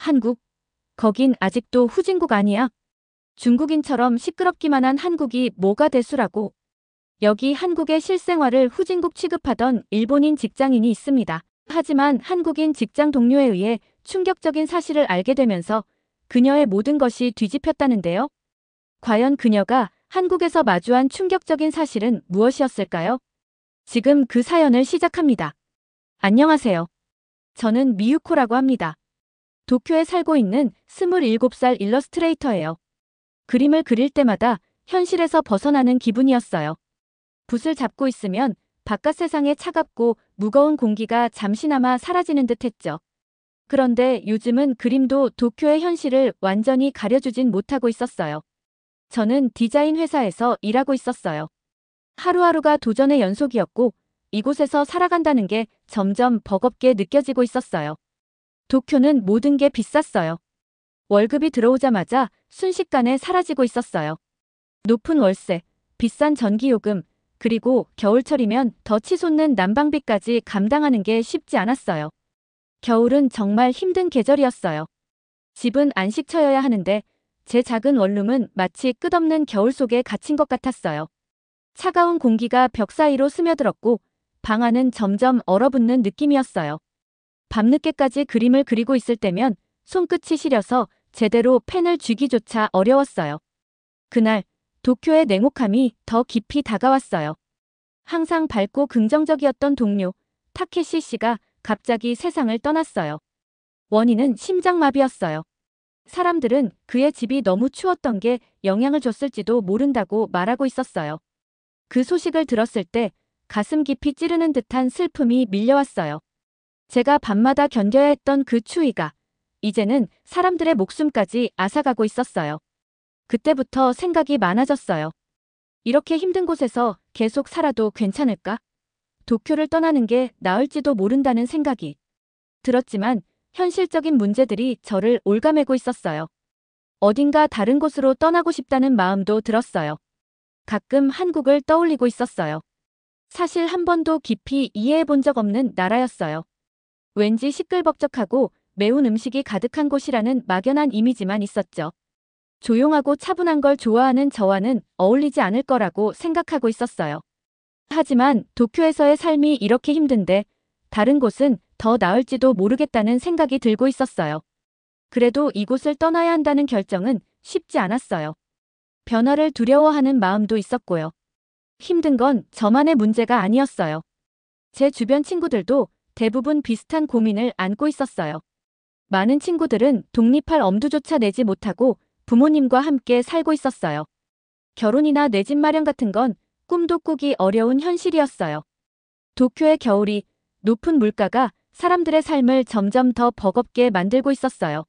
한국? 거긴 아직도 후진국 아니야? 중국인처럼 시끄럽기만 한 한국이 뭐가 대수라고. 여기 한국의 실생활을 후진국 취급하던 일본인 직장인이 있습니다. 하지만 한국인 직장 동료에 의해 충격적인 사실을 알게 되면서 그녀의 모든 것이 뒤집혔다는데요. 과연 그녀가 한국에서 마주한 충격적인 사실은 무엇이었을까요? 지금 그 사연을 시작합니다. 안녕하세요. 저는 미유코라고 합니다. 도쿄에 살고 있는 27살 일러스트레이터예요. 그림을 그릴 때마다 현실에서 벗어나는 기분이었어요. 붓을 잡고 있으면 바깥 세상의 차갑고 무거운 공기가 잠시나마 사라지는 듯 했죠. 그런데 요즘은 그림도 도쿄의 현실을 완전히 가려주진 못하고 있었어요. 저는 디자인 회사에서 일하고 있었어요. 하루하루가 도전의 연속이었고 이곳에서 살아간다는 게 점점 버겁게 느껴지고 있었어요. 도쿄는 모든 게 비쌌어요. 월급이 들어오자마자 순식간에 사라지고 있었어요. 높은 월세, 비싼 전기요금, 그리고 겨울철이면 더 치솟는 난방비까지 감당하는 게 쉽지 않았어요. 겨울은 정말 힘든 계절이었어요. 집은 안식처여야 하는데 제 작은 원룸은 마치 끝없는 겨울 속에 갇힌 것 같았어요. 차가운 공기가 벽 사이로 스며들었고 방 안은 점점 얼어붙는 느낌이었어요. 밤늦게까지 그림을 그리고 있을 때면 손끝이 시려서 제대로 펜을 쥐기조차 어려웠어요. 그날 도쿄의 냉혹함이 더 깊이 다가왔어요. 항상 밝고 긍정적이었던 동료 타케시 씨가 갑자기 세상을 떠났어요. 원인은 심장마비였어요. 사람들은 그의 집이 너무 추웠던 게 영향을 줬을지도 모른다고 말하고 있었어요. 그 소식을 들었을 때 가슴 깊이 찌르는 듯한 슬픔이 밀려왔어요. 제가 밤마다 견뎌야 했던 그 추위가 이제는 사람들의 목숨까지 앗아가고 있었어요. 그때부터 생각이 많아졌어요. 이렇게 힘든 곳에서 계속 살아도 괜찮을까? 도쿄를 떠나는 게 나을지도 모른다는 생각이 들었지만 현실적인 문제들이 저를 올가매고 있었어요. 어딘가 다른 곳으로 떠나고 싶다는 마음도 들었어요. 가끔 한국을 떠올리고 있었어요. 사실 한 번도 깊이 이해해 본 적 없는 나라였어요. 왠지 시끌벅적하고 매운 음식이 가득한 곳이라는 막연한 이미지만 있었죠. 조용하고 차분한 걸 좋아하는 저와는 어울리지 않을 거라고 생각하고 있었어요. 하지만 도쿄에서의 삶이 이렇게 힘든데 다른 곳은 더 나을지도 모르겠다는 생각이 들고 있었어요. 그래도 이곳을 떠나야 한다는 결정은 쉽지 않았어요. 변화를 두려워하는 마음도 있었고요. 힘든 건 저만의 문제가 아니었어요. 제 주변 친구들도 대부분 비슷한 고민을 안고 있었어요. 많은 친구들은 독립할 엄두조차 내지 못하고 부모님과 함께 살고 있었어요. 결혼이나 내 집 마련 같은 건 꿈도 꾸기 어려운 현실이었어요. 도쿄의 겨울이 높은 물가가 사람들의 삶을 점점 더 버겁게 만들고 있었어요.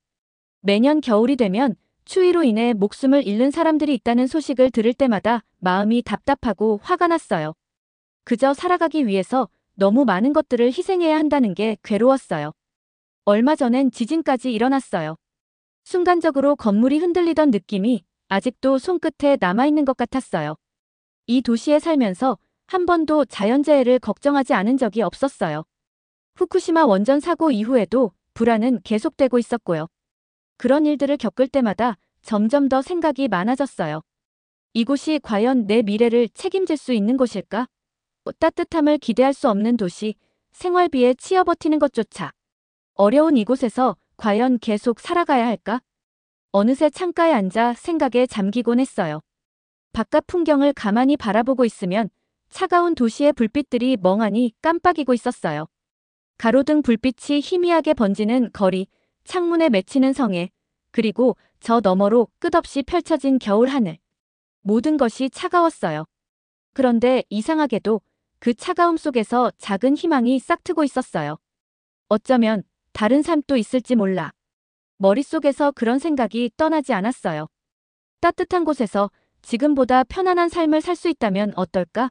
매년 겨울이 되면 추위로 인해 목숨을 잃는 사람들이 있다는 소식을 들을 때마다 마음이 답답하고 화가 났어요. 그저 살아가기 위해서 너무 많은 것들을 희생해야 한다는 게 괴로웠어요. 얼마 전엔 지진까지 일어났어요. 순간적으로 건물이 흔들리던 느낌이 아직도 손끝에 남아있는 것 같았어요. 이 도시에 살면서 한 번도 자연재해를 걱정하지 않은 적이 없었어요. 후쿠시마 원전 사고 이후에도 불안은 계속되고 있었고요. 그런 일들을 겪을 때마다 점점 더 생각이 많아졌어요. 이곳이 과연 내 미래를 책임질 수 있는 곳일까? 따뜻함을 기대할 수 없는 도시, 생활비에 치여 버티는 것조차 어려운 이곳에서 과연 계속 살아가야 할까? 어느새 창가에 앉아 생각에 잠기곤 했어요. 바깥 풍경을 가만히 바라보고 있으면 차가운 도시의 불빛들이 멍하니 깜빡이고 있었어요. 가로등 불빛이 희미하게 번지는 거리, 창문에 맺히는 성에, 그리고 저 너머로 끝없이 펼쳐진 겨울 하늘. 모든 것이 차가웠어요. 그런데 이상하게도 그 차가움 속에서 작은 희망이 싹트고 있었어요. 어쩌면 다른 삶도 있을지 몰라. 머릿속에서 그런 생각이 떠나지 않았어요. 따뜻한 곳에서 지금보다 편안한 삶을 살 수 있다면 어떨까?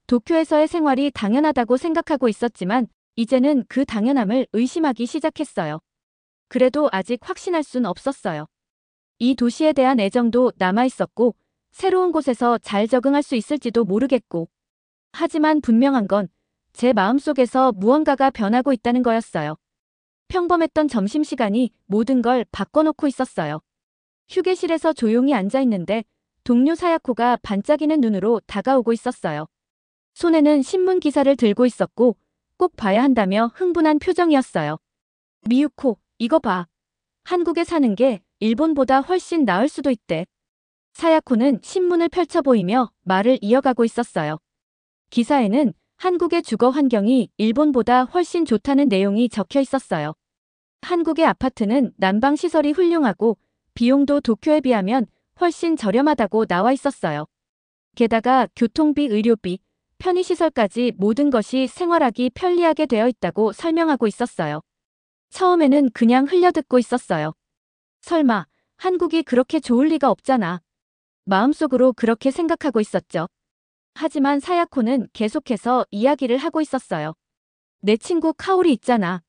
도쿄에서의 생활이 당연하다고 생각하고 있었지만 이제는 그 당연함을 의심하기 시작했어요. 그래도 아직 확신할 순 없었어요. 이 도시에 대한 애정도 남아있었고 새로운 곳에서 잘 적응할 수 있을지도 모르겠고 하지만 분명한 건 제 마음속에서 무언가가 변하고 있다는 거였어요. 평범했던 점심시간이 모든 걸 바꿔놓고 있었어요. 휴게실에서 조용히 앉아 있는데 동료 사야코가 반짝이는 눈으로 다가오고 있었어요. 손에는 신문 기사를 들고 있었고 꼭 봐야 한다며 흥분한 표정이었어요. 미유코, 이거 봐. 한국에 사는 게 일본보다 훨씬 나을 수도 있대. 사야코는 신문을 펼쳐 보이며 말을 이어가고 있었어요. 기사에는 한국의 주거 환경이 일본보다 훨씬 좋다는 내용이 적혀 있었어요. 한국의 아파트는 난방 시설이 훌륭하고 비용도 도쿄에 비하면 훨씬 저렴하다고 나와 있었어요. 게다가 교통비, 의료비, 편의시설까지 모든 것이 생활하기 편리하게 되어 있다고 설명하고 있었어요. 처음에는 그냥 흘려듣고 있었어요. 설마 한국이 그렇게 좋을 리가 없잖아. 마음속으로 그렇게 생각하고 있었죠. 하지만 사야코는 계속해서 이야기를 하고 있었어요. 내 친구 카오리 있잖아.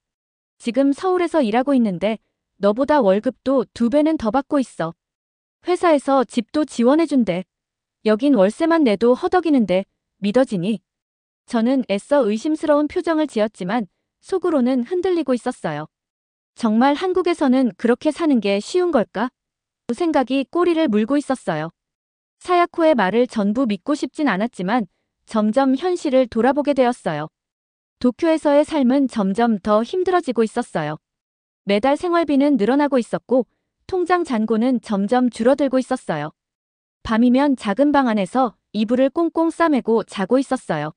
지금 서울에서 일하고 있는데 너보다 월급도 2배는 더 받고 있어. 회사에서 집도 지원해준대. 여긴 월세만 내도 허덕이는데 믿어지니? 저는 애써 의심스러운 표정을 지었지만 속으로는 흔들리고 있었어요. 정말 한국에서는 그렇게 사는 게 쉬운 걸까? 그 생각이 꼬리를 물고 있었어요. 사야코의 말을 전부 믿고 싶진 않았지만 점점 현실을 돌아보게 되었어요. 도쿄에서의 삶은 점점 더 힘들어지고 있었어요. 매달 생활비는 늘어나고 있었고 통장 잔고는 점점 줄어들고 있었어요. 밤이면 작은 방 안에서 이불을 꽁꽁 싸매고 자고 있었어요.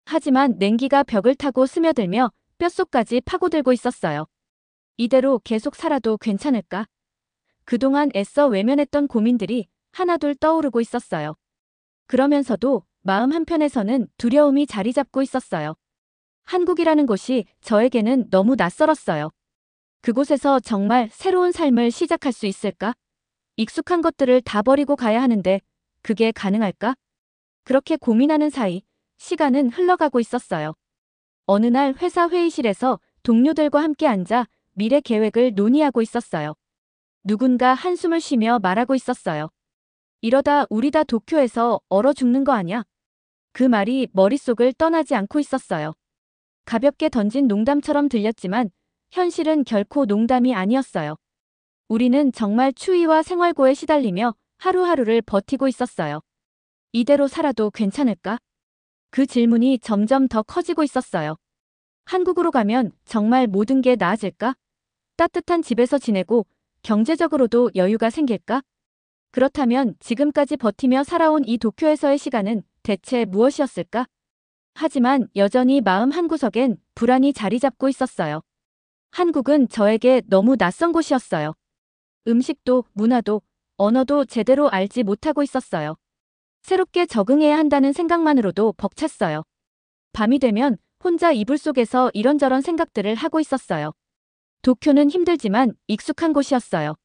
하지만 냉기가 벽을 타고 스며들며 뼛속까지 파고들고 있었어요. 이대로 계속 살아도 괜찮을까? 그동안 애써 외면했던 고민들이 하나둘 떠오르고 있었어요. 그러면서도 마음 한편에서는 두려움이 자리 잡고 있었어요. 한국이라는 곳이 저에게는 너무 낯설었어요. 그곳에서 정말 새로운 삶을 시작할 수 있을까? 익숙한 것들을 다 버리고 가야 하는데 그게 가능할까? 그렇게 고민하는 사이 시간은 흘러가고 있었어요. 어느 날 회사 회의실에서 동료들과 함께 앉아 미래 계획을 논의하고 있었어요. 누군가 한숨을 쉬며 말하고 있었어요. 이러다 우리 다 도쿄에서 얼어 죽는 거 아냐? 그 말이 머릿속을 떠나지 않고 있었어요. 가볍게 던진 농담처럼 들렸지만 현실은 결코 농담이 아니었어요. 우리는 정말 추위와 생활고에 시달리며 하루하루를 버티고 있었어요. 이대로 살아도 괜찮을까? 그 질문이 점점 더 커지고 있었어요. 한국으로 가면 정말 모든 게 나아질까? 따뜻한 집에서 지내고 경제적으로도 여유가 생길까? 그렇다면 지금까지 버티며 살아온 이 도쿄에서의 시간은 대체 무엇이었을까? 하지만 여전히 마음 한구석엔 불안이 자리 잡고 있었어요. 한국은 저에게 너무 낯선 곳이었어요. 음식도 문화도 언어도 제대로 알지 못하고 있었어요. 새롭게 적응해야 한다는 생각만으로도 벅찼어요. 밤이 되면 혼자 이불 속에서 이런저런 생각들을 하고 있었어요. 도쿄는 힘들지만 익숙한 곳이었어요.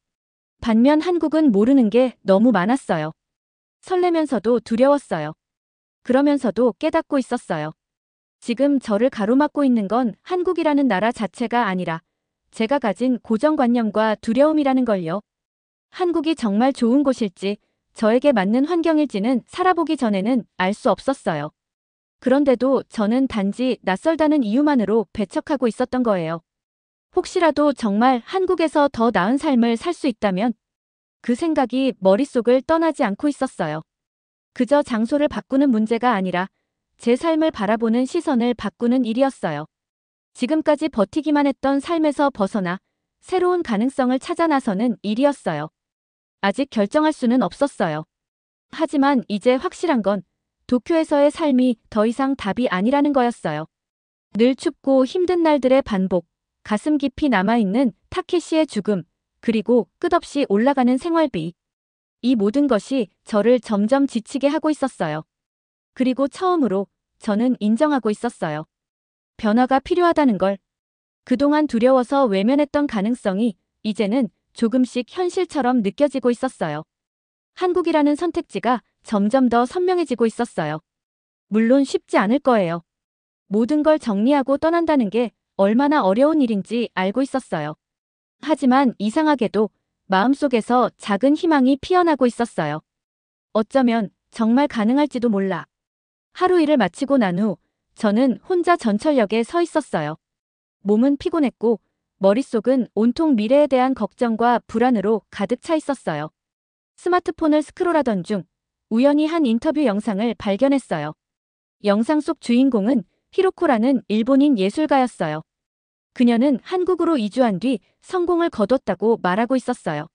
반면 한국은 모르는 게 너무 많았어요. 설레면서도 두려웠어요. 그러면서도 깨닫고 있었어요. 지금 저를 가로막고 있는 건 한국이라는 나라 자체가 아니라 제가 가진 고정관념과 두려움이라는 걸요. 한국이 정말 좋은 곳일지 저에게 맞는 환경일지는 살아보기 전에는 알 수 없었어요. 그런데도 저는 단지 낯설다는 이유만으로 배척하고 있었던 거예요. 혹시라도 정말 한국에서 더 나은 삶을 살 수 있다면 그 생각이 머릿속을 떠나지 않고 있었어요. 그저 장소를 바꾸는 문제가 아니라 제 삶을 바라보는 시선을 바꾸는 일이었어요. 지금까지 버티기만 했던 삶에서 벗어나 새로운 가능성을 찾아 나서는 일이었어요. 아직 결정할 수는 없었어요. 하지만 이제 확실한 건 도쿄에서의 삶이 더 이상 답이 아니라는 거였어요. 늘 춥고 힘든 날들의 반복, 가슴 깊이 남아있는 타케시의 죽음, 그리고 끝없이 올라가는 생활비. 이 모든 것이 저를 점점 지치게 하고 있었어요. 그리고 처음으로 저는 인정하고 있었어요. 변화가 필요하다는 걸. 그동안 두려워서 외면했던 가능성이 이제는 조금씩 현실처럼 느껴지고 있었어요. 한국이라는 선택지가 점점 더 선명해지고 있었어요. 물론 쉽지 않을 거예요. 모든 걸 정리하고 떠난다는 게 얼마나 어려운 일인지 알고 있었어요. 하지만 이상하게도 마음속에서 작은 희망이 피어나고 있었어요. 어쩌면 정말 가능할지도 몰라. 하루 일을 마치고 난 후 저는 혼자 전철역에 서 있었어요. 몸은 피곤했고 머릿속은 온통 미래에 대한 걱정과 불안으로 가득 차 있었어요. 스마트폰을 스크롤하던 중 우연히 한 인터뷰 영상을 발견했어요. 영상 속 주인공은 히로코라는 일본인 예술가였어요. 그녀는 한국으로 이주한 뒤 성공을 거뒀다고 말하고 있었어요.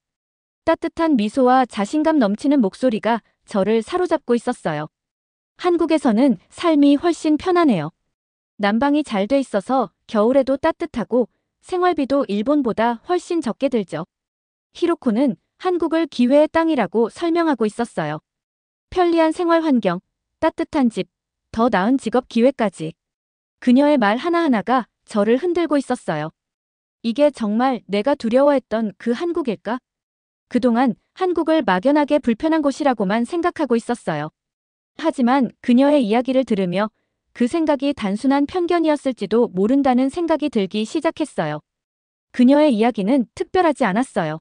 따뜻한 미소와 자신감 넘치는 목소리가 저를 사로잡고 있었어요. 한국에서는 삶이 훨씬 편안해요. 난방이 잘 돼 있어서 겨울에도 따뜻하고 생활비도 일본보다 훨씬 적게 들죠. 히로코는 한국을 기회의 땅이라고 설명하고 있었어요. 편리한 생활 환경, 따뜻한 집, 더 나은 직업 기회까지. 그녀의 말 하나하나가 저를 흔들고 있었어요. 이게 정말 내가 두려워했던 그 한국일까? 그동안 한국을 막연하게 불편한 곳이라고만 생각하고 있었어요. 하지만 그녀의 이야기를 들으며 그 생각이 단순한 편견이었을지도 모른다는 생각이 들기 시작했어요. 그녀의 이야기는 특별하지 않았어요.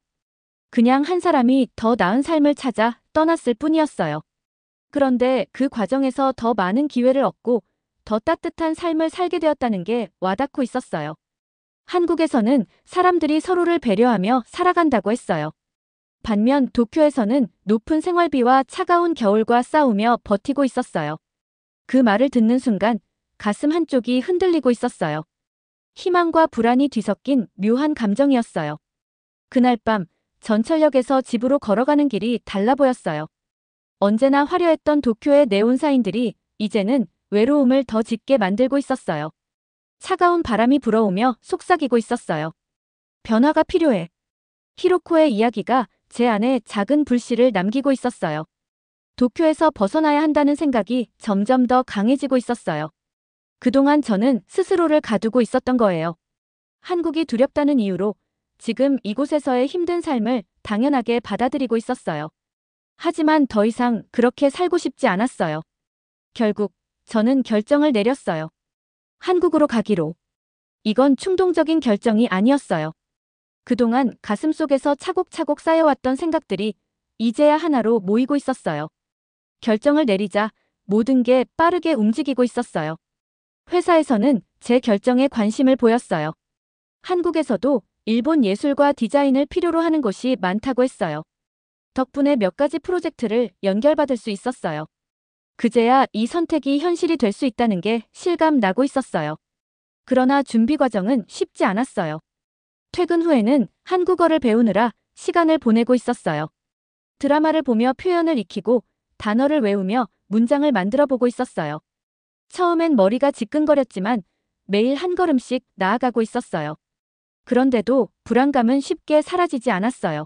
그냥 한 사람이 더 나은 삶을 찾아 떠났을 뿐이었어요. 그런데 그 과정에서 더 많은 기회를 얻고 더 따뜻한 삶을 살게 되었다는 게 와닿고 있었어요. 한국에서는 사람들이 서로를 배려하며 살아간다고 했어요. 반면 도쿄에서는 높은 생활비와 차가운 겨울과 싸우며 버티고 있었어요. 그 말을 듣는 순간 가슴 한쪽이 흔들리고 있었어요. 희망과 불안이 뒤섞인 묘한 감정이었어요. 그날 밤 전철역에서 집으로 걸어가는 길이 달라 보였어요. 언제나 화려했던 도쿄의 네온사인들이 이제는 외로움을 더 짙게 만들고 있었어요. 차가운 바람이 불어오며 속삭이고 있었어요. 변화가 필요해. 히로코의 이야기가 제 안에 작은 불씨를 남기고 있었어요. 도쿄에서 벗어나야 한다는 생각이 점점 더 강해지고 있었어요. 그동안 저는 스스로를 가두고 있었던 거예요. 한국이 두렵다는 이유로 지금 이곳에서의 힘든 삶을 당연하게 받아들이고 있었어요. 하지만 더 이상 그렇게 살고 싶지 않았어요. 결국 저는 결정을 내렸어요. 한국으로 가기로. 이건 충동적인 결정이 아니었어요. 그동안 가슴속에서 차곡차곡 쌓여왔던 생각들이 이제야 하나로 모이고 있었어요. 결정을 내리자 모든 게 빠르게 움직이고 있었어요. 회사에서는 제 결정에 관심을 보였어요. 한국에서도 일본 예술과 디자인을 필요로 하는 곳이 많다고 했어요. 덕분에 몇 가지 프로젝트를 연결받을 수 있었어요. 그제야 이 선택이 현실이 될 수 있다는 게 실감 나고 있었어요. 그러나 준비 과정은 쉽지 않았어요. 퇴근 후에는 한국어를 배우느라 시간을 보내고 있었어요. 드라마를 보며 표현을 익히고 단어를 외우며 문장을 만들어 보고 있었어요. 처음엔 머리가 지끈거렸지만 매일 한 걸음씩 나아가고 있었어요. 그런데도 불안감은 쉽게 사라지지 않았어요.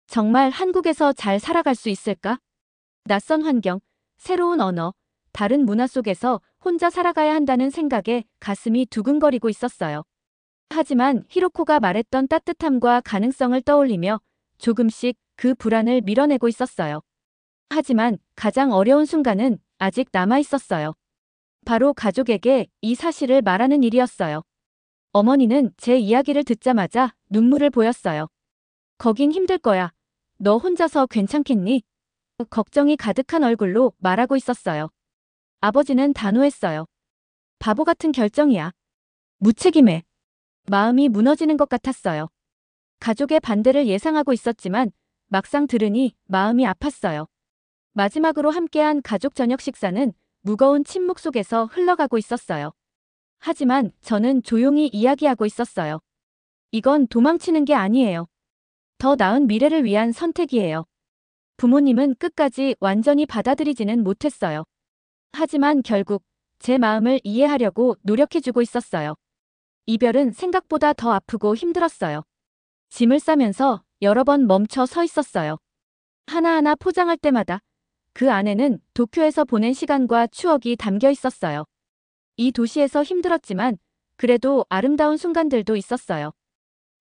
정말 한국에서 잘 살아갈 수 있을까? 낯선 환경, 새로운 언어, 다른 문화 속에서 혼자 살아가야 한다는 생각에 가슴이 두근거리고 있었어요. 하지만 히로코가 말했던 따뜻함과 가능성을 떠올리며 조금씩 그 불안을 밀어내고 있었어요. 하지만 가장 어려운 순간은 아직 남아 있었어요. 바로 가족에게 이 사실을 말하는 일이었어요. 어머니는 제 이야기를 듣자마자 눈물을 보였어요. 거긴 힘들 거야. 너 혼자서 괜찮겠니? 걱정이 가득한 얼굴로 말하고 있었어요. 아버지는 단호했어요. 바보 같은 결정이야. 무책임해. 마음이 무너지는 것 같았어요. 가족의 반대를 예상하고 있었지만 막상 들으니 마음이 아팠어요. 마지막으로 함께한 가족 저녁 식사는 무거운 침묵 속에서 흘러가고 있었어요. 하지만 저는 조용히 이야기하고 있었어요. 이건 도망치는 게 아니에요. 더 나은 미래를 위한 선택이에요. 부모님은 끝까지 완전히 받아들이지는 못했어요. 하지만 결국 제 마음을 이해하려고 노력해주고 있었어요. 이별은 생각보다 더 아프고 힘들었어요. 짐을 싸면서 여러 번 멈춰 서 있었어요. 하나하나 포장할 때마다 그 안에는 도쿄에서 보낸 시간과 추억이 담겨 있었어요. 이 도시에서 힘들었지만 그래도 아름다운 순간들도 있었어요.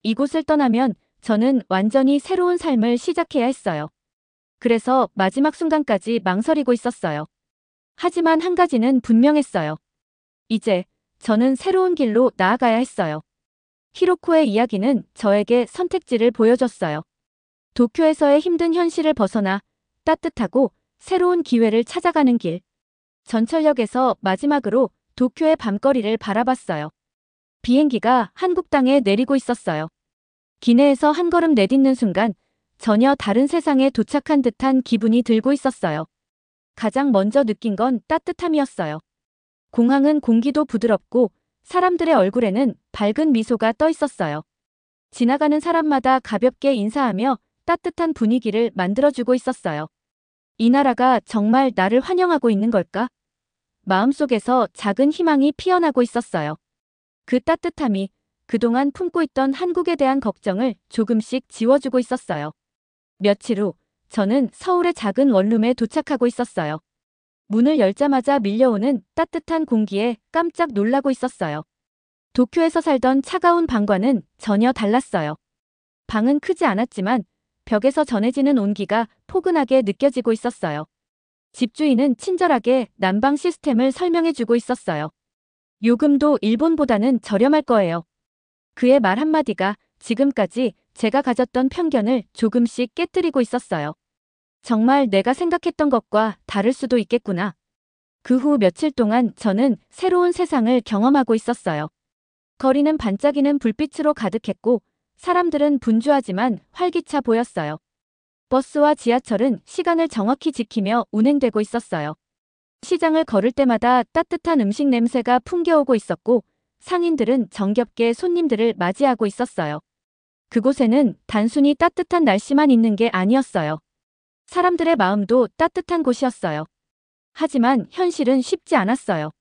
이곳을 떠나면 저는 완전히 새로운 삶을 시작해야 했어요. 그래서 마지막 순간까지 망설이고 있었어요. 하지만 한 가지는 분명했어요. 이제 저는 새로운 길로 나아가야 했어요. 히로코의 이야기는 저에게 선택지를 보여줬어요. 도쿄에서의 힘든 현실을 벗어나 따뜻하고 새로운 기회를 찾아가는 길. 전철역에서 마지막으로 도쿄의 밤거리를 바라봤어요. 비행기가 한국 땅에 내리고 있었어요. 기내에서 한 걸음 내딛는 순간 전혀 다른 세상에 도착한 듯한 기분이 들고 있었어요. 가장 먼저 느낀 건 따뜻함이었어요. 공항은 공기도 부드럽고 사람들의 얼굴에는 밝은 미소가 떠 있었어요. 지나가는 사람마다 가볍게 인사하며 따뜻한 분위기를 만들어주고 있었어요. 이 나라가 정말 나를 환영하고 있는 걸까? 마음속에서 작은 희망이 피어나고 있었어요. 그 따뜻함이 그동안 품고 있던 한국에 대한 걱정을 조금씩 지워주고 있었어요. 며칠 후, 저는 서울의 작은 원룸에 도착하고 있었어요. 문을 열자마자 밀려오는 따뜻한 공기에 깜짝 놀라고 있었어요. 도쿄에서 살던 차가운 방과는 전혀 달랐어요. 방은 크지 않았지만 벽에서 전해지는 온기가 포근하게 느껴지고 있었어요. 집주인은 친절하게 난방 시스템을 설명해주고 있었어요. 요금도 일본보다는 저렴할 거예요. 그의 말 한마디가 지금까지 제가 가졌던 편견을 조금씩 깨뜨리고 있었어요. 정말 내가 생각했던 것과 다를 수도 있겠구나. 그 후 며칠 동안 저는 새로운 세상을 경험하고 있었어요. 거리는 반짝이는 불빛으로 가득했고 사람들은 분주하지만 활기차 보였어요. 버스와 지하철은 시간을 정확히 지키며 운행되고 있었어요. 시장을 걸을 때마다 따뜻한 음식 냄새가 풍겨오고 있었고 상인들은 정겹게 손님들을 맞이하고 있었어요. 그곳에는 단순히 따뜻한 날씨만 있는 게 아니었어요. 사람들의 마음도 따뜻한 곳이었어요. 하지만 현실은 쉽지 않았어요.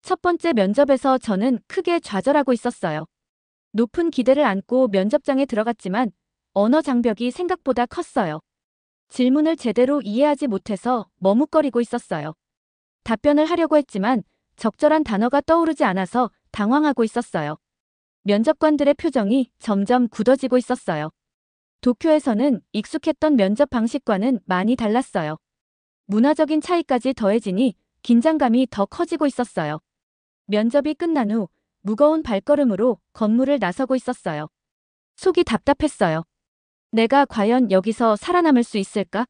첫 번째 면접에서 저는 크게 좌절하고 있었어요. 높은 기대를 안고 면접장에 들어갔지만 언어 장벽이 생각보다 컸어요. 질문을 제대로 이해하지 못해서 머뭇거리고 있었어요. 답변을 하려고 했지만 적절한 단어가 떠오르지 않아서 당황하고 있었어요. 면접관들의 표정이 점점 굳어지고 있었어요. 도쿄에서는 익숙했던 면접 방식과는 많이 달랐어요. 문화적인 차이까지 더해지니 긴장감이 더 커지고 있었어요. 면접이 끝난 후 무거운 발걸음으로 건물을 나서고 있었어요. 속이 답답했어요. 내가 과연 여기서 살아남을 수 있을까?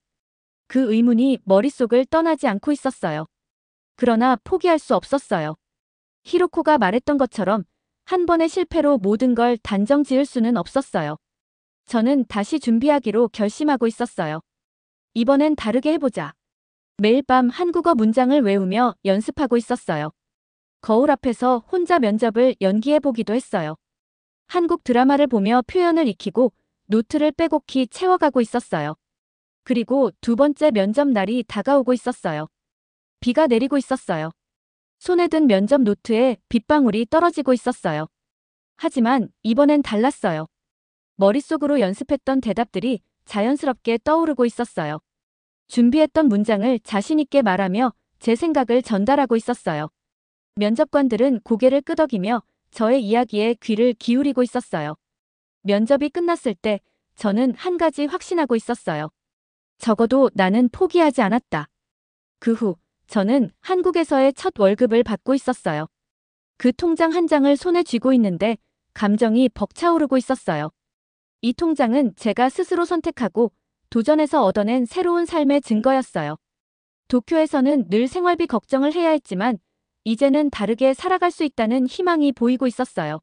그 의문이 머릿속을 떠나지 않고 있었어요. 그러나 포기할 수 없었어요. 히로코가 말했던 것처럼 한 번의 실패로 모든 걸 단정 지을 수는 없었어요. 저는 다시 준비하기로 결심하고 있었어요. 이번엔 다르게 해보자. 매일 밤 한국어 문장을 외우며 연습하고 있었어요. 거울 앞에서 혼자 면접을 연기해보기도 했어요. 한국 드라마를 보며 표현을 익히고 노트를 빼곡히 채워가고 있었어요. 그리고 두 번째 면접 날이 다가오고 있었어요. 비가 내리고 있었어요. 손에 든 면접 노트에 빗방울이 떨어지고 있었어요. 하지만 이번엔 달랐어요. 머릿속으로 연습했던 대답들이 자연스럽게 떠오르고 있었어요. 준비했던 문장을 자신 있게 말하며 제 생각을 전달하고 있었어요. 면접관들은 고개를 끄덕이며 저의 이야기에 귀를 기울이고 있었어요. 면접이 끝났을 때 저는 한 가지 확신하고 있었어요. 적어도 나는 포기하지 않았다. 그 후 저는 한국에서의 첫 월급을 받고 있었어요. 그 통장 한 장을 손에 쥐고 있는데 감정이 벅차오르고 있었어요. 이 통장은 제가 스스로 선택하고 도전해서 얻어낸 새로운 삶의 증거였어요. 도쿄에서는 늘 생활비 걱정을 해야 했지만 이제는 다르게 살아갈 수 있다는 희망이 보이고 있었어요.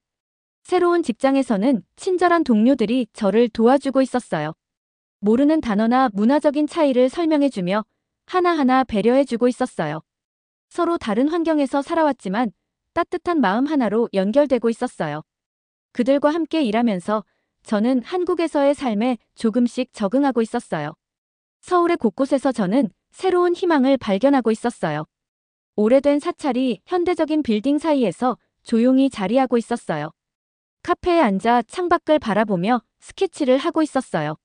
새로운 직장에서는 친절한 동료들이 저를 도와주고 있었어요. 모르는 단어나 문화적인 차이를 설명해주며 하나하나 배려해주고 있었어요. 서로 다른 환경에서 살아왔지만 따뜻한 마음 하나로 연결되고 있었어요. 그들과 함께 일하면서 저는 한국에서의 삶에 조금씩 적응하고 있었어요. 서울의 곳곳에서 저는 새로운 희망을 발견하고 있었어요. 오래된 사찰이 현대적인 빌딩 사이에서 조용히 자리하고 있었어요. 카페에 앉아 창밖을 바라보며 스케치를 하고 있었어요.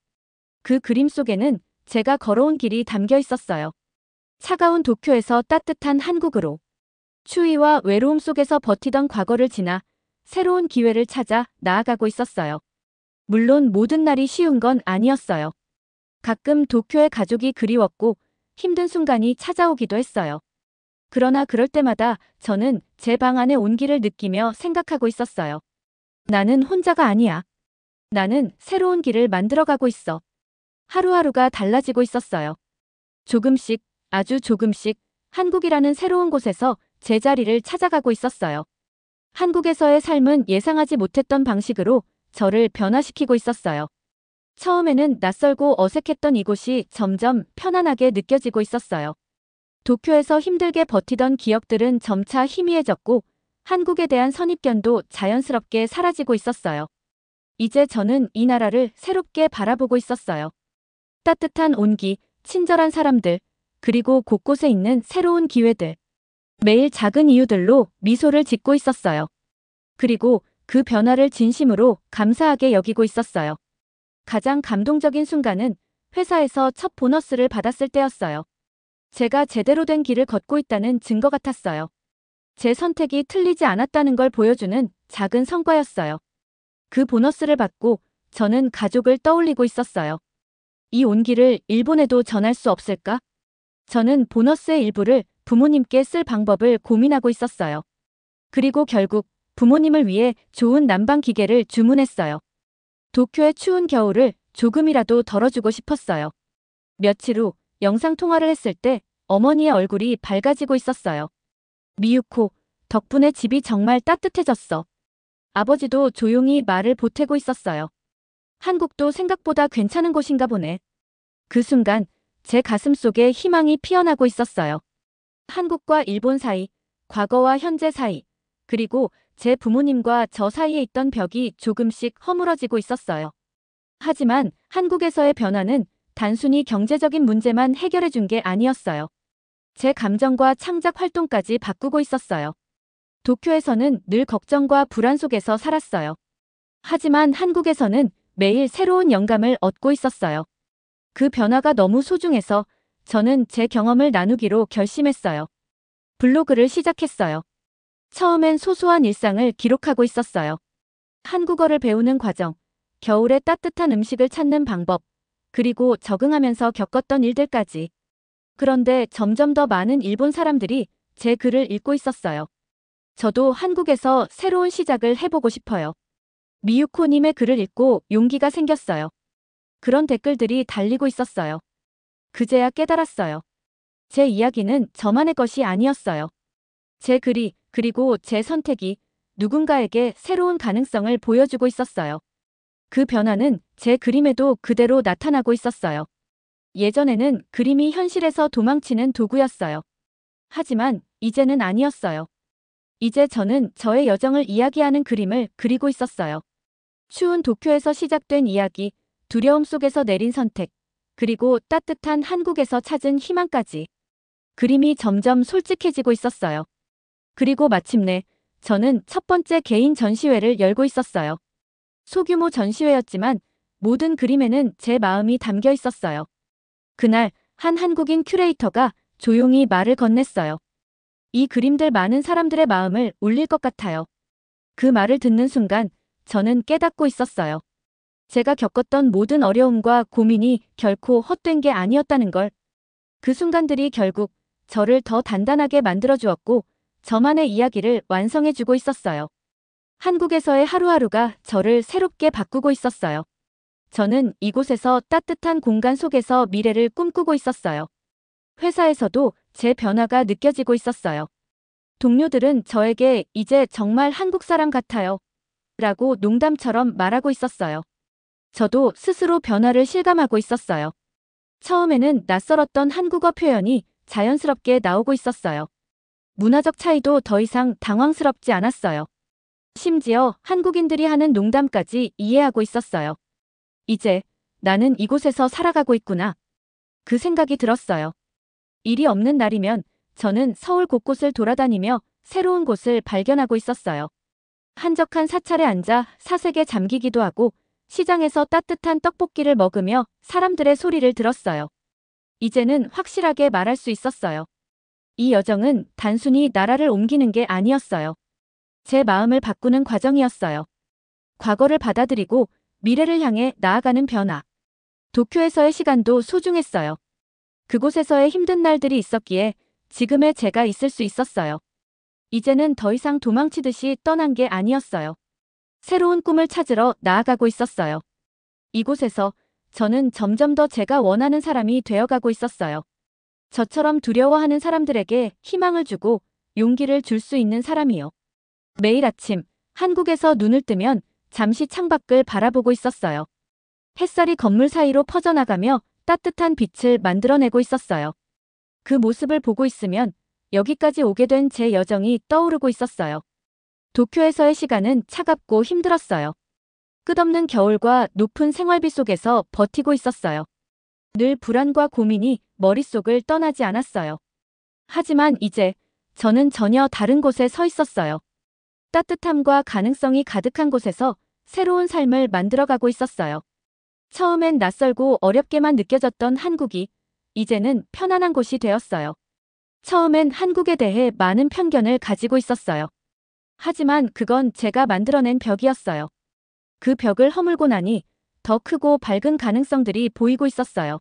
그 그림 속에는 제가 걸어온 길이 담겨 있었어요. 차가운 도쿄에서 따뜻한 한국으로, 추위와 외로움 속에서 버티던 과거를 지나 새로운 기회를 찾아 나아가고 있었어요. 물론 모든 날이 쉬운 건 아니었어요. 가끔 도쿄의 가족이 그리웠고 힘든 순간이 찾아오기도 했어요. 그러나 그럴 때마다 저는 제 방 안의 온기를 느끼며 생각하고 있었어요. 나는 혼자가 아니야. 나는 새로운 길을 만들어가고 있어. 하루하루가 달라지고 있었어요. 조금씩, 아주 조금씩 한국이라는 새로운 곳에서 제 자리를 찾아가고 있었어요. 한국에서의 삶은 예상하지 못했던 방식으로 저를 변화시키고 있었어요. 처음에는 낯설고 어색했던 이곳이 점점 편안하게 느껴지고 있었어요. 도쿄에서 힘들게 버티던 기억들은 점차 희미해졌고 한국에 대한 선입견도 자연스럽게 사라지고 있었어요. 이제 저는 이 나라를 새롭게 바라보고 있었어요. 따뜻한 온기, 친절한 사람들, 그리고 곳곳에 있는 새로운 기회들. 매일 작은 이유들로 미소를 짓고 있었어요. 그리고 그 변화를 진심으로 감사하게 여기고 있었어요. 가장 감동적인 순간은 회사에서 첫 보너스를 받았을 때였어요. 제가 제대로 된 길을 걷고 있다는 증거 같았어요. 제 선택이 틀리지 않았다는 걸 보여주는 작은 성과였어요. 그 보너스를 받고 저는 가족을 떠올리고 있었어요. 이 온기를 일본에도 전할 수 없을까? 저는 보너스의 일부를 부모님께 쓸 방법을 고민하고 있었어요. 그리고 결국 부모님을 위해 좋은 난방 기계를 주문했어요. 도쿄의 추운 겨울을 조금이라도 덜어주고 싶었어요. 며칠 후 영상통화를 했을 때 어머니의 얼굴이 밝아지고 있었어요. 미유코, 덕분에 집이 정말 따뜻해졌어. 아버지도 조용히 말을 보태고 있었어요. 한국도 생각보다 괜찮은 곳인가 보네. 그 순간 제 가슴 속에 희망이 피어나고 있었어요. 한국과 일본 사이, 과거와 현재 사이, 그리고 제 부모님과 저 사이에 있던 벽이 조금씩 허물어지고 있었어요. 하지만 한국에서의 변화는 단순히 경제적인 문제만 해결해 준 게 아니었어요. 제 감정과 창작 활동까지 바꾸고 있었어요. 도쿄에서는 늘 걱정과 불안 속에서 살았어요. 하지만 한국에서는 매일 새로운 영감을 얻고 있었어요. 그 변화가 너무 소중해서 저는 제 경험을 나누기로 결심했어요. 블로그를 시작했어요. 처음엔 소소한 일상을 기록하고 있었어요. 한국어를 배우는 과정, 겨울에 따뜻한 음식을 찾는 방법, 그리고 적응하면서 겪었던 일들까지. 그런데 점점 더 많은 일본 사람들이 제 글을 읽고 있었어요. 저도 한국에서 새로운 시작을 해보고 싶어요. 미유코님의 글을 읽고 용기가 생겼어요. 그런 댓글들이 달리고 있었어요. 그제야 깨달았어요. 제 이야기는 저만의 것이 아니었어요. 제 글이, 그리고 제 선택이 누군가에게 새로운 가능성을 보여주고 있었어요. 그 변화는 제 그림에도 그대로 나타나고 있었어요. 예전에는 그림이 현실에서 도망치는 도구였어요. 하지만 이제는 아니었어요. 이제 저는 저의 여정을 이야기하는 그림을 그리고 있었어요. 추운 도쿄에서 시작된 이야기, 두려움 속에서 내린 선택, 그리고 따뜻한 한국에서 찾은 희망까지. 그림이 점점 솔직해지고 있었어요. 그리고 마침내 저는 첫 번째 개인 전시회를 열고 있었어요. 소규모 전시회였지만 모든 그림에는 제 마음이 담겨 있었어요. 그날 한 한국인 큐레이터가 조용히 말을 건넸어요. 이 그림들 많은 사람들의 마음을 울릴 것 같아요. 그 말을 듣는 순간 저는 깨닫고 있었어요. 제가 겪었던 모든 어려움과 고민이 결코 헛된 게 아니었다는 걸. 그 순간들이 결국 저를 더 단단하게 만들어 주었고 저만의 이야기를 완성해 주고 있었어요. 한국에서의 하루하루가 저를 새롭게 바꾸고 있었어요. 저는 이곳에서 따뜻한 공간 속에서 미래를 꿈꾸고 있었어요. 회사에서도 제 변화가 느껴지고 있었어요. 동료들은 저에게 이제 정말 한국 사람 같아요. 라고 농담처럼 말하고 있었어요. 저도 스스로 변화를 실감하고 있었어요. 처음에는 낯설었던 한국어 표현이 자연스럽게 나오고 있었어요. 문화적 차이도 더 이상 당황스럽지 않았어요. 심지어 한국인들이 하는 농담까지 이해하고 있었어요. 이제 나는 이곳에서 살아가고 있구나. 그 생각이 들었어요. 일이 없는 날이면 저는 서울 곳곳을 돌아다니며 새로운 곳을 발견하고 있었어요. 한적한 사찰에 앉아 사색에 잠기기도 하고 시장에서 따뜻한 떡볶이를 먹으며 사람들의 소리를 들었어요. 이제는 확실하게 말할 수 있었어요. 이 여정은 단순히 나라를 옮기는 게 아니었어요. 제 마음을 바꾸는 과정이었어요. 과거를 받아들이고 미래를 향해 나아가는 변화. 도쿄에서의 시간도 소중했어요. 그곳에서의 힘든 날들이 있었기에 지금의 제가 있을 수 있었어요. 이제는 더 이상 도망치듯이 떠난 게 아니었어요. 새로운 꿈을 찾으러 나아가고 있었어요. 이곳에서 저는 점점 더 제가 원하는 사람이 되어가고 있었어요. 저처럼 두려워하는 사람들에게 희망을 주고 용기를 줄 수 있는 사람이요. 매일 아침 한국에서 눈을 뜨면 잠시 창밖을 바라보고 있었어요. 햇살이 건물 사이로 퍼져나가며 따뜻한 빛을 만들어내고 있었어요. 그 모습을 보고 있으면 여기까지 오게 된 제 여정이 떠오르고 있었어요. 도쿄에서의 시간은 차갑고 힘들었어요. 끝없는 겨울과 높은 생활비 속에서 버티고 있었어요. 늘 불안과 고민이 머릿속을 떠나지 않았어요. 하지만 이제 저는 전혀 다른 곳에 서 있었어요. 따뜻함과 가능성이 가득한 곳에서 새로운 삶을 만들어가고 있었어요. 처음엔 낯설고 어렵게만 느껴졌던 한국이 이제는 편안한 곳이 되었어요. 처음엔 한국에 대해 많은 편견을 가지고 있었어요. 하지만 그건 제가 만들어낸 벽이었어요. 그 벽을 허물고 나니 더 크고 밝은 가능성들이 보이고 있었어요.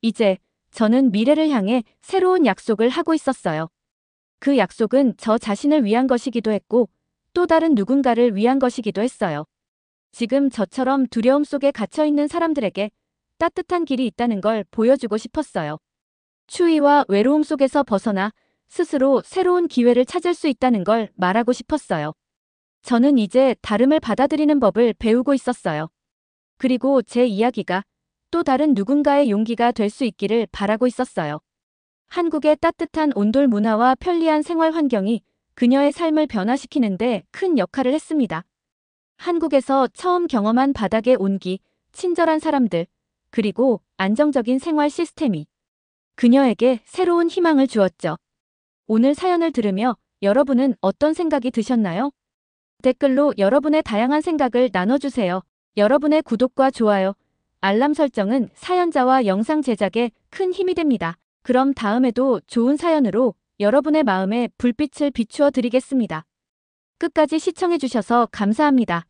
이제 저는 미래를 향해 새로운 약속을 하고 있었어요. 그 약속은 저 자신을 위한 것이기도 했고 또 다른 누군가를 위한 것이기도 했어요. 지금 저처럼 두려움 속에 갇혀있는 사람들에게 따뜻한 길이 있다는 걸 보여주고 싶었어요. 추위와 외로움 속에서 벗어나 스스로 새로운 기회를 찾을 수 있다는 걸 말하고 싶었어요. 저는 이제 다름을 받아들이는 법을 배우고 있었어요. 그리고 제 이야기가 또 다른 누군가의 용기가 될 수 있기를 바라고 있었어요. 한국의 따뜻한 온돌 문화와 편리한 생활 환경이 그녀의 삶을 변화시키는데 큰 역할을 했습니다. 한국에서 처음 경험한 바닥의 온기, 친절한 사람들, 그리고 안정적인 생활 시스템이 그녀에게 새로운 희망을 주었죠. 오늘 사연을 들으며 여러분은 어떤 생각이 드셨나요? 댓글로 여러분의 다양한 생각을 나눠주세요. 여러분의 구독과 좋아요, 알람 설정은 사연자와 영상 제작에 큰 힘이 됩니다. 그럼 다음에도 좋은 사연으로 여러분의 마음에 불빛을 비추어 드리겠습니다. 끝까지 시청해주셔서 감사합니다.